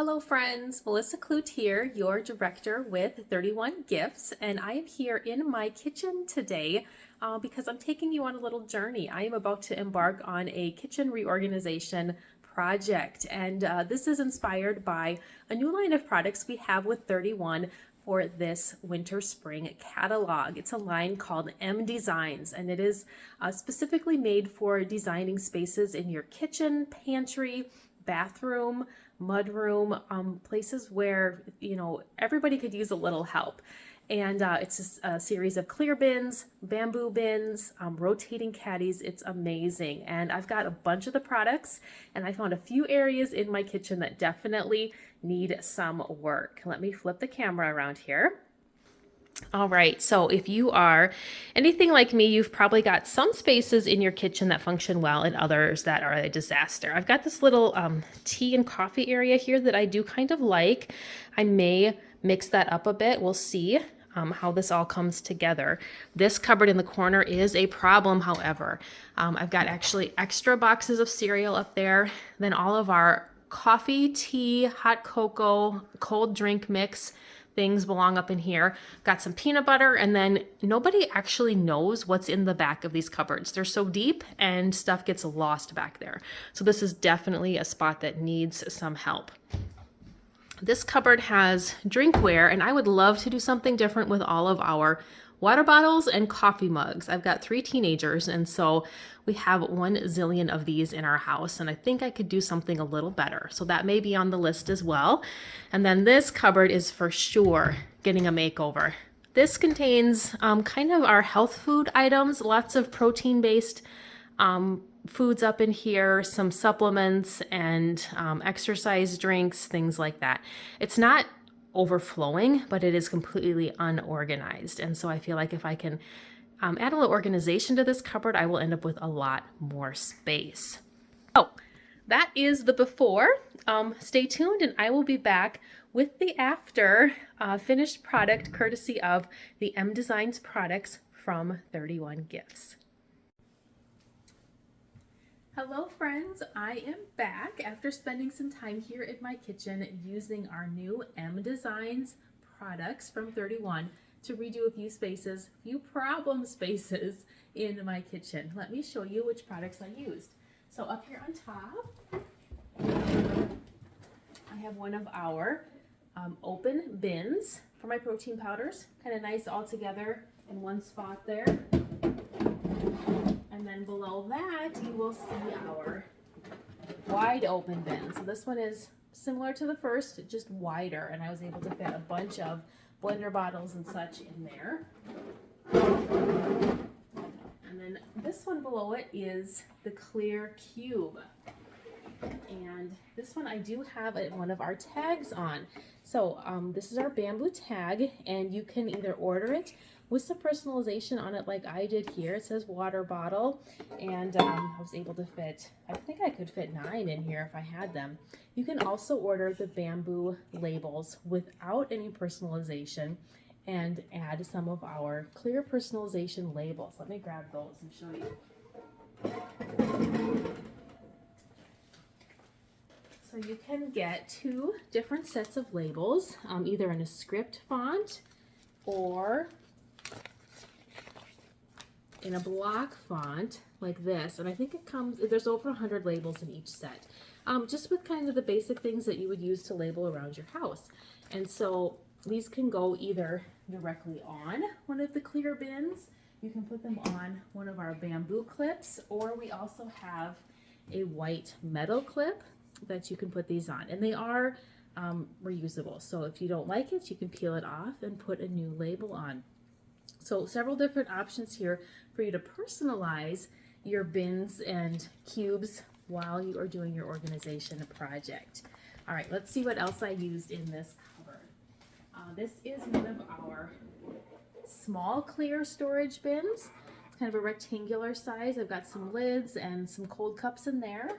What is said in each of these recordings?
Hello friends, Melissa Clute here, your director with 31 Gifts, and I am here in my kitchen today because I'm taking you on a little journey. I am about to embark on a kitchen reorganization project, and this is inspired by a new line of products we have with 31 for this winter spring catalog. It's a line called mDesigns, and it is specifically made for designing spaces in your kitchen, pantry, bathroom, mudroom, places where, everybody could use a little help. And it's a series of clear bins, bamboo bins, rotating caddies. It's amazing. And I've got a bunch of the products, and I found a few areas in my kitchen that definitely need some work. Let me flip the camera around here. All right, so if you are anything like me, you've probably got some spaces in your kitchen that function well and others that are a disaster. I've got this little tea and coffee area here that I do kind of like. I may mix that up a bit. We'll see how this all comes together. This cupboard in the corner is a problem, however. I've got actually extra boxes of cereal up there, then all of our coffee, tea, hot cocoa, cold drink mix things belong up in here. Got some peanut butter, and then nobody actually knows what's in the back of these cupboards. They're so deep and stuff gets lost back there. So this is definitely a spot that needs some help. This cupboard has drinkware, and I would love to do something different with all of our water bottles and coffee mugs. I've got 3 teenagers, and so we have 1 zillion of these in our house, and I think I could do something a little better. So that may be on the list as well. And then this cupboard is for sure getting a makeover. This contains kind of our health food items, lots of protein-based foods up in here, some supplements and exercise drinks, things like that. It's not overflowing, but it is completely unorganized. And so I feel like if I can add a little organization to this cupboard, I will end up with a lot more space. Oh, that is the before. Stay tuned and I will be back with the after finished product courtesy of the mDesigns products from 31 Gifts. Hello friends, I am back after spending some time here in my kitchen using our new mDesigns products from 31 to redo a few spaces, few problem spaces in my kitchen. Let me show you which products I used. So up here on top, I have one of our open bins for my protein powders, kind of nice all together in one spot there. And then below that, you will see our wide open bin. So this one is similar to the first, just wider, and I was able to fit a bunch of blender bottles and such in there. And then this one below it is the clear cube. And this one I do have one of our tags on. So this is our bamboo tag, and you can either order it with some personalization on it like I did here. It says water bottle, and I was able to fit, I think I could fit 9 in here if I had them. You can also order the bamboo labels without any personalization and add some of our clear personalization labels. Let me grab those and show you. So you can get 2 different sets of labels, either in a script font or in a block font like this. And I think it comes, there's over 100 labels in each set, just with kind of the basic things that you would use to label around your house. And so these can go either directly on one of the clear bins, you can put them on one of our bamboo clips, or we also have a white metal clip that you can put these on, and they are reusable. So if you don't like it, you can peel it off and put a new label on. So several different options here for you to personalize your bins and cubes while you are doing your organization project. All right, let's see what else I used in this cupboard. This is one of our small clear storage bins. It's kind of a rectangular size. I've got some lids and some cold cups in there.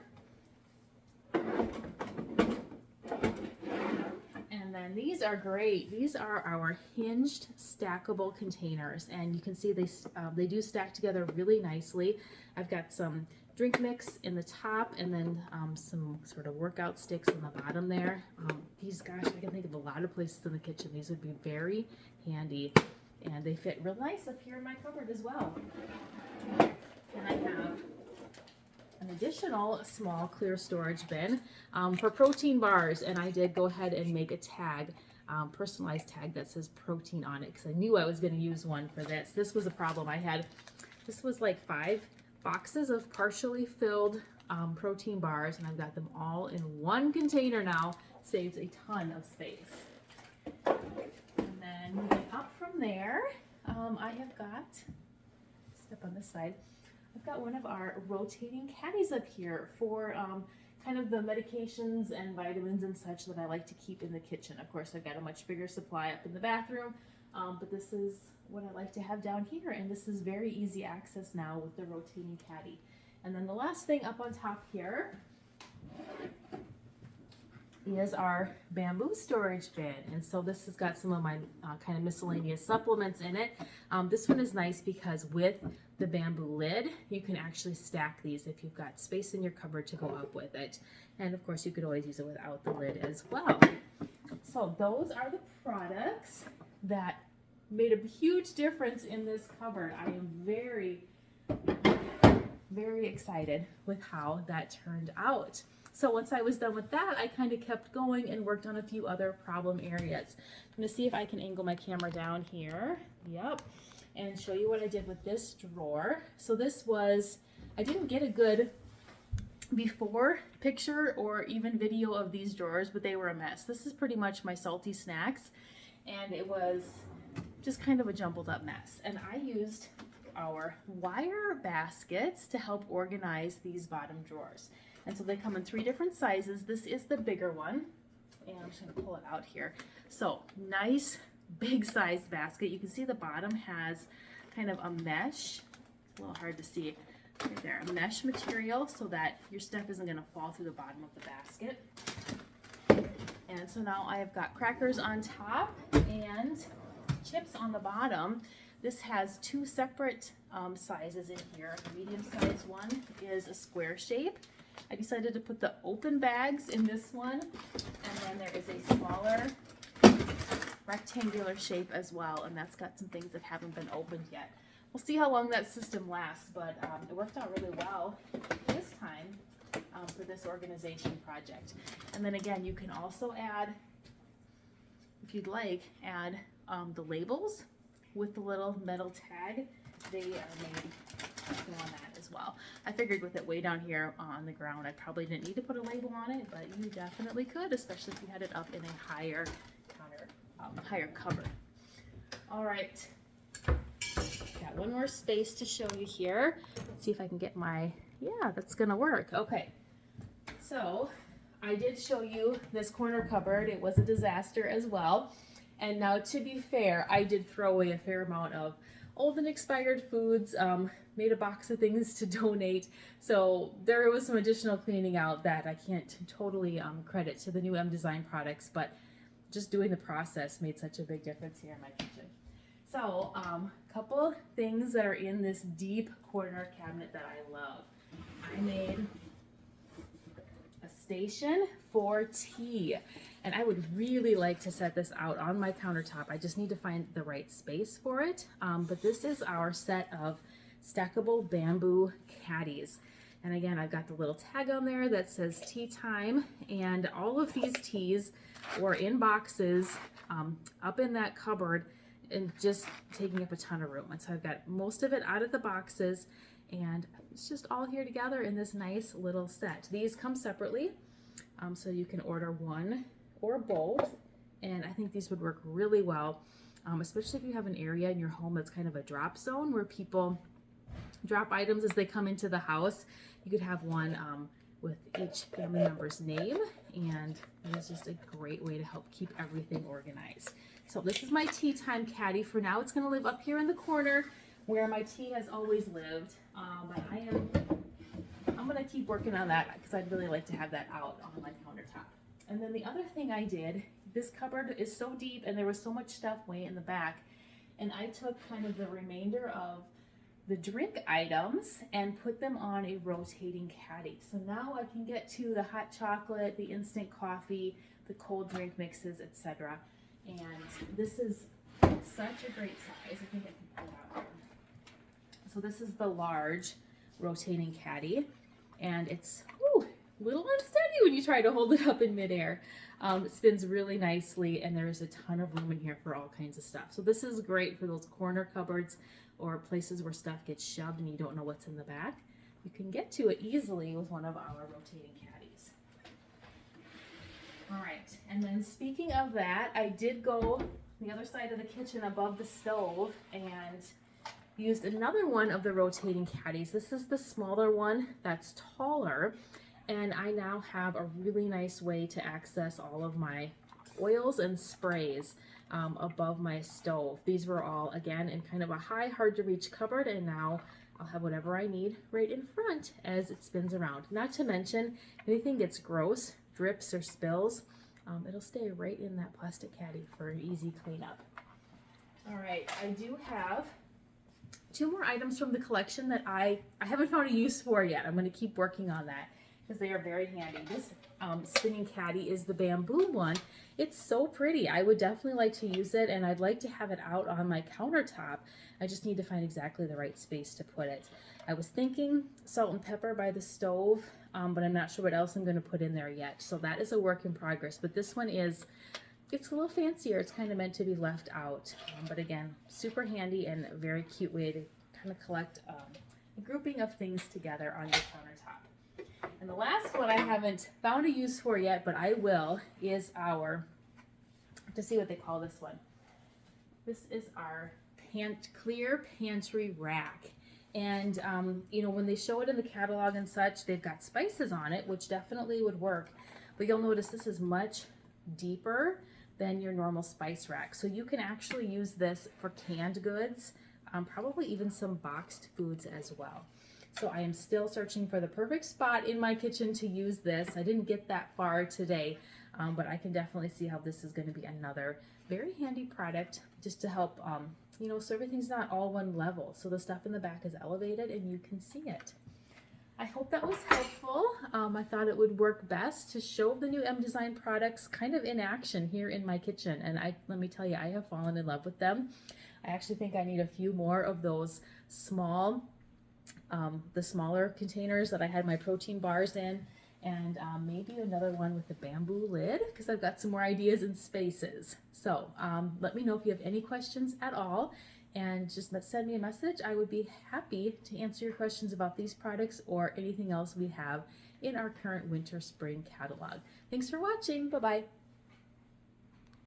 And then these are great. These are our hinged stackable containers, and you can see they do stack together really nicely. I've got some drink mix in the top, and then some sort of workout sticks in the bottom there. These, gosh, I can think of a lot of places in the kitchen. These would be very handy, and they fit real nice up here in my cupboard as well. And I have an additional small clear storage bin for protein bars, and I did go ahead and make a tag, personalized tag that says protein on it, because I knew I was going to use one for this. This was a problem I had. This was like 5 boxes of partially filled protein bars, and I've got them all in one container now. Saves a ton of space. And then moving up from there, I have got, step on this side, I've got one of our rotating caddies up here for kind of the medications and vitamins and such that I like to keep in the kitchen. Of course, I've got a much bigger supply up in the bathroom, but this is what I like to have down here, and this is very easy access now with the rotating caddy. And then the last thing up on top here is our bamboo storage bin, and so this has got some of my kind of miscellaneous supplements in it. This one is nice because with the bamboo lid you can actually stack these if you've got space in your cupboard to go up with it, and of course you could always use it without the lid as well. So those are the products that made a huge difference in this cupboard. I am very, very excited with how that turned out. So once I was done with that, I kind of kept going and worked on a few other problem areas. I'm going to see if I can angle my camera down here. Yep. And show you what I did with this drawer. So this was, I didn't get a good before picture or even video of these drawers, but they were a mess. This is pretty much my salty snacks, and it was just kind of a jumbled up mess. And I used our wire baskets to help organize these bottom drawers. And so they come in 3 different sizes. This is the bigger one, and I'm just going to pull it out here. So nice big sized basket. You can see the bottom has kind of a mesh. It's a little hard to see right there. A mesh material so that your stuff isn't going to fall through the bottom of the basket. And so now I have got crackers on top and chips on the bottom. This has 2 separate sizes in here. The medium sized one is a square shape. I decided to put the open bags in this one, and then there is a smaller rectangular shape as well, and that's got some things that haven't been opened yet. We'll see how long that system lasts, but it worked out really well this time for this organization project. And then again, you can also add, if you'd like, add the labels with the little metal tag. They are made on that as well. I figured with it way down here on the ground, I probably didn't need to put a label on it, but you definitely could, especially if you had it up in a higher counter, higher cupboard. All right, got one more space to show you here. Let's see if I can get my, yeah, that's gonna work. Okay, so I did show you this corner cupboard. It was a disaster as well. And now, to be fair, I did throw away a fair amount of old and expired foods, made a box of things to donate. So there was some additional cleaning out that I can't totally credit to the new mDesign products, but just doing the process made such a big difference here in my kitchen. So a couple things that are in this deep corner cabinet that I love. I made a station for tea. And I would really like to set this out on my countertop. I just need to find the right space for it. But this is our set of stackable bamboo caddies. And again, I've got the little tag on there that says tea time. And all of these teas were in boxes up in that cupboard and just taking up a ton of room. And so I've got most of it out of the boxes, and it's just all here together in this nice little set. These come separately, so you can order one or both, and I think these would work really well, especially if you have an area in your home that's kind of a drop zone where people drop items as they come into the house. You could have one with each family member's name, and it's just a great way to help keep everything organized. So this is my tea time caddy. For now, it's going to live up here in the corner where my tea has always lived, but I'm going to keep working on that because I'd really like to have that out on my countertop. And then the other thing I did, this cupboard is so deep and there was so much stuff way in the back, and I took kind of the remainder of the drink items and put them on a rotating caddy. So now I can get to the hot chocolate, the instant coffee, the cold drink mixes, etc. And this is such a great size. I think I can pull it out. So this is the large rotating caddy, and it's a little unsteady when you try to hold it up in midair. It spins really nicely, and there's a ton of room in here for all kinds of stuff. So this is great for those corner cupboards or places where stuff gets shoved and you don't know what's in the back. You can get to it easily with one of our rotating caddies. All right, and then speaking of that, I did go the other side of the kitchen above the stove and used another one of the rotating caddies. This is the smaller one that's taller, and I now have a really nice way to access all of my oils and sprays above my stove. These were all, again, in kind of a high, hard to reach cupboard, and now I'll have whatever I need right in front as it spins around. Not to mention, anything gets gross, drips or spills, it'll stay right in that plastic caddy for an easy cleanup. All right, I do have 2 more items from the collection that I haven't found a use for yet. I'm going to keep working on that because they are very handy. This spinning caddy is the bamboo one. It's so pretty. I would definitely like to use it, and I'd like to have it out on my countertop. I just need to find exactly the right space to put it. I was thinking salt and pepper by the stove, but I'm not sure what else I'm going to put in there yet. So that is a work in progress. But this one it's a little fancier. It's kind of meant to be left out. But again, super handy and a very cute way to kind of collect a grouping of things together on your countertop. And the last one I haven't found a use for yet, but I will, is our, to see what they call this one. This is our clear pantry rack. And, you know, when they show it in the catalog and such, they've got spices on it, which definitely would work. But you'll notice this is much deeper than your normal spice rack. So you can actually use this for canned goods, probably even some boxed foods as well. So I am still searching for the perfect spot in my kitchen to use this. I didn't get that far today, but I can definitely see how this is going to be another very handy product just to help, you know, so everything's not all one level. So the stuff in the back is elevated and you can see it. I hope that was helpful. I thought it would work best to show the new mDesign products kind of in action here in my kitchen. And let me tell you, I have fallen in love with them. I actually think I need a few more of those small, the smaller containers that I had my protein bars in, and maybe another one with a bamboo lid because I've got some more ideas and spaces. So let me know if you have any questions at all, and just send me a message. I would be happy to answer your questions about these products or anything else we have in our current winter spring catalog. Thanks for watching. Bye-bye.